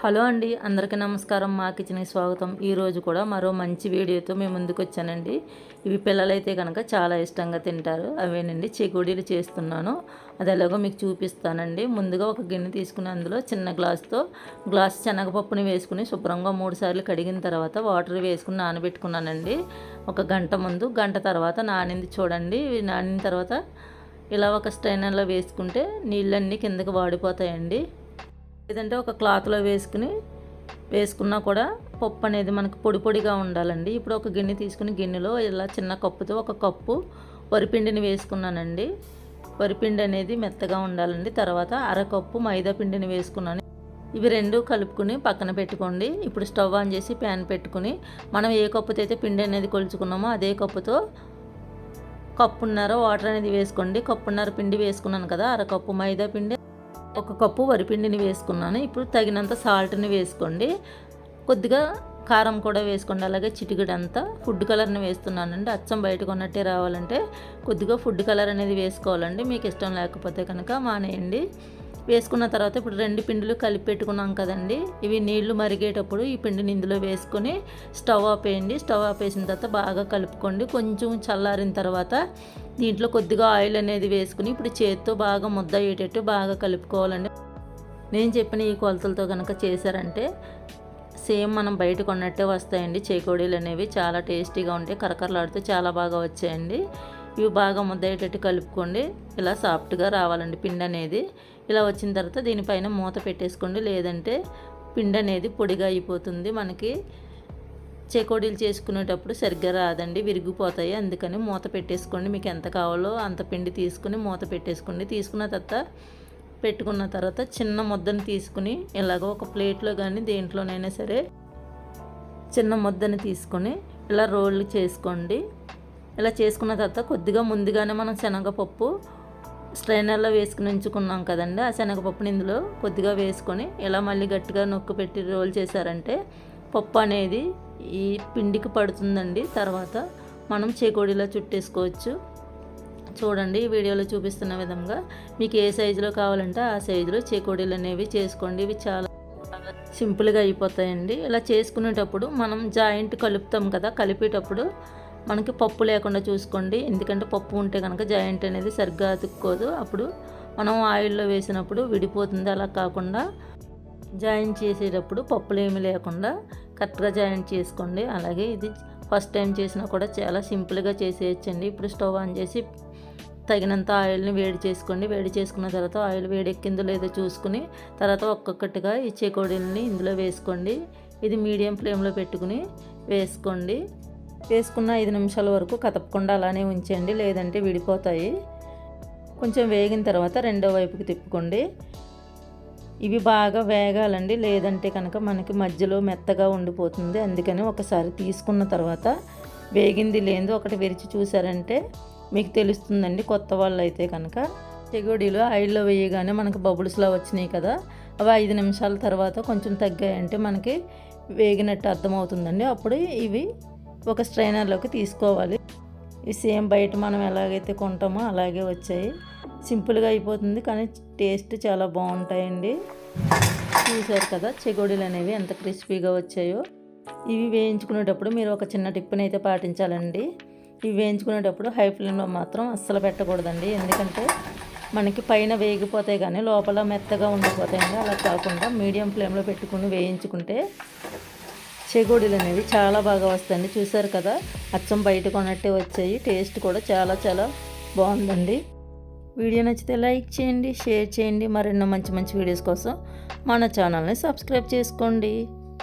Hello అండి, అందరికీ నమస్కారం. మా కిచెన్కి స్వాగతం. ఈరోజు కూడా మరో మంచి వీడియోతో మేము ముందుకు వచ్చానండి. ఇవి పిల్లలైతే కనుక చాలా ఇష్టంగా తింటారు. అవేనండి చెకోడీలు చేస్తున్నాను. అది ఎలాగో మీకు చూపిస్తానండి. ముందుగా ఒక గిన్నె తీసుకుని అందులో చిన్న గ్లాస్ శనగపప్పుని వేసుకుని శుభ్రంగా 3 సార్లు కడిగిన తర్వాత వాటర్ వేసుకుని నానబెట్టుకున్నానండి. ఒక గంట ముందు, గంట తర్వాత నానింది చూడండి. ఇవి నానిన తర్వాత ఇలా ఒక స్ట్రైనర్లో వేసుకుంటే నీళ్ళన్నీ కిందకి వాడిపోతాయండి. లేదంటే ఒక క్లాత్లో వేసుకున్నా కూడా పప్పు అనేది మనకు పొడి పొడిగా ఉండాలండి. ఇప్పుడు ఒక గిన్నె తీసుకుని గిన్నెలో ఇలా చిన్న కప్పుతో ఒక కప్పు వరిపిండిని వేసుకున్నానండి. వరిపిండి అనేది మెత్తగా ఉండాలండి. తర్వాత అరకప్పు మైదా పిండిని వేసుకున్నాను. ఇవి రెండు కలుపుకుని పక్కన పెట్టుకోండి. ఇప్పుడు స్టవ్ ఆన్ చేసి ప్యాన్ పెట్టుకుని మనం ఏ కప్పుతో అయితే పిండి అనేది కొలుచుకున్నామో అదే కప్పుతో కప్పున్నర వాటర్ అనేది వేసుకోండి. కప్పున్నర పిండి వేసుకున్నాను కదా, అరకప్పు మైదా పిండి, ఒక కప్పు వరిపిండిని వేసుకున్నాను. ఇప్పుడు తగినంత సాల్ట్ని వేసుకోండి. కొద్దిగా కారం కూడా వేసుకోండి. అలాగే చిటికెడంతా ఫుడ్ కలర్ని వేస్తున్నానండి. అచ్చం బయట కొన్నట్టే రావాలంటే కొద్దిగా ఫుడ్ కలర్ అనేది వేసుకోవాలండి. మీకు ఇష్టం లేకపోతే కనుక మానేయండి. వేసుకున్న తర్వాత ఇప్పుడు 2 పిండిలు కలిపి పెట్టుకున్నాం కదండి. ఇవి నీళ్లు మరిగేటప్పుడు ఈ పిండిని ఇందులో వేసుకొని స్టవ్ ఆపేయండి. స్టవ్ ఆపేసిన తర్వాత బాగా కలుపుకోండి. కొంచెం చల్లారిన తర్వాత దీంట్లో కొద్దిగా ఆయిల్ అనేది వేసుకుని ఇప్పుడు చేతితో బాగా ముద్ద అయ్యేటట్టు బాగా కలుపుకోవాలండి. నేను చెప్పిన ఈ కొలతలతో కనుక చేశారంటే సేమ్ మనం బయట కొన్నట్టే వస్తాయండి. చేకోడీలు అనేవి చాలా టేస్టీగా ఉంటాయి. కరకరలాడుతూ చాలా బాగా వచ్చాయండి. ఇవి బాగా ముద్ద అయ్యేటట్టు కలుపుకోండి. ఇలా సాఫ్ట్గా రావాలండి పిండి అనేది. ఇలా వచ్చిన తర్వాత దీనిపైన మూత పెట్టేసుకోండి. లేదంటే పిండి అనేది పొడిగా అయిపోతుంది. మనకి చేకోడీలు చేసుకునేటప్పుడు సరిగ్గా రాదండి, విరిగిపోతాయి. అందుకని మూత పెట్టేసుకోండి. మీకు ఎంత కావాలో అంత పిండి తీసుకుని మూత పెట్టేసుకోండి. పెట్టుకున్న తర్వాత చిన్న ముద్దను తీసుకుని ఇలాగ ఒక ప్లేట్లో కానీ దేంట్లోనైనా సరే చిన్న ముద్దను తీసుకొని ఇలా రోళ్ళు చేసుకోండి. ఇలా చేసుకున్న తర్వాత కొద్దిగా ముందుగానే మనం శనగపప్పు స్ట్రైనర్లో వేసుకుని ఉంచుకున్నాం కదండి. ఆ శనగపప్పుని ఇందులో కొద్దిగా వేసుకొని ఇలా మళ్ళీ గట్టిగా నొక్కి పెట్టి రోల్ చేశారంటే పప్పు అనేది ఈ పిండికి పడుతుందండి. తర్వాత మనం చేకోడీలా చుట్టేసుకోవచ్చు. చూడండి, ఈ వీడియోలో చూపిస్తున్న విధంగా మీకు ఏ సైజులో కావాలంటే ఆ సైజులో చేకోడీలు అనేవి చేసుకోండి. ఇవి చాలా సింపుల్గా అయిపోతాయండి. ఇలా చేసుకునేటప్పుడు మనం జాయింట్ కలుపుతాం కదా, కలిపేటప్పుడు మనకి పప్పు లేకుండా చూసుకోండి. ఎందుకంటే పప్పు ఉంటే కనుక జాయింట్ అనేది సరిగ్గా అతుక్కోదు. అప్పుడు మనం ఆయిల్లో వేసినప్పుడు విడిపోతుంది. అలా కాకుండా జాయింట్ చేసేటప్పుడు పప్పులు ఏమి లేకుండా కరెక్ట్గా జాయింట్ చేసుకోండి. అలాగే ఇది ఫస్ట్ టైం చేసినా కూడా చాలా సింపుల్గా చేసేయచ్చండి. ఇప్పుడు స్టవ్ ఆన్ చేసి తగినంత ఆయిల్ని వేడి చేసుకోండి. వేడి చేసుకున్న తర్వాత ఆయిల్ వేడెక్కిందో లేదో చూసుకుని తర్వాత ఒక్కొక్కటిగా ఈ చేకోడీలని ఇందులో వేసుకోండి. ఇది మీడియం ఫ్లేమ్లో పెట్టుకుని వేసుకోండి. వేసుకున్న 5 నిమిషాల వరకు కదపకుండా అలానే ఉంచండి, లేదంటే విడిపోతాయి. కొంచెం వేగిన తర్వాత రెండో వైపుకి తిప్పుకోండి. ఇవి బాగా వేగాలండి, లేదంటే కనుక మనకి మధ్యలో మెత్తగా ఉండిపోతుంది. అందుకని ఒకసారి తీసుకున్న తర్వాత వేగింది లేదో ఒకటి విరిచి చూసారంటే మీకు తెలుస్తుందండి. కొత్త వాళ్ళు అయితే కనుక చెగోడీలు ఆయిల్లో వేయగానే మనకు బబుల్స్లా వచ్చినాయి కదా, అవి 5 నిమిషాల తర్వాత కొంచెం తగ్గాయంటే మనకి వేగినట్టు అర్థమవుతుందండి. అప్పుడు ఇవి ఒక స్ట్రైనర్లోకి తీసుకోవాలి. ఈ సేమ్ బయట మనం ఎలాగైతే కొంటామో అలాగే వచ్చాయి. సింపుల్గా అయిపోతుంది కానీ టేస్ట్ చాలా బాగుంటాయండి. చూసారు కదా చెకోడీలు అనేవి ఎంత క్రిస్పీగా వచ్చాయో. ఇవి వేయించుకునేటప్పుడు మీరు ఒక చిన్న టిప్ని అయితే పాటించాలండి. ఇవి వేయించుకునేటప్పుడు హై ఫ్లేమ్లో మాత్రం అస్సలు పెట్టకూడదండి. ఎందుకంటే మనకి పైన వేగిపోతాయి కానీ లోపల మెత్తగా ఉండిపోతాయండి. అలా కాకుండా మీడియం ఫ్లేమ్లో పెట్టుకుని వేయించుకుంటే చెకోడీలు అనేవి చాలా బాగా వస్తాయండి. చూసారు కదా, అచ్చం బయట కొన్నట్టే వచ్చాయి. టేస్ట్ కూడా చాలా చాలా బాగుందండి. వీడియో నచ్చితే లైక్ చేయండి, షేర్ చేయండి. మరెన్నో మంచి మంచి వీడియోస్ కోసం మన ఛానల్ని సబ్స్క్రైబ్ చేసుకోండి.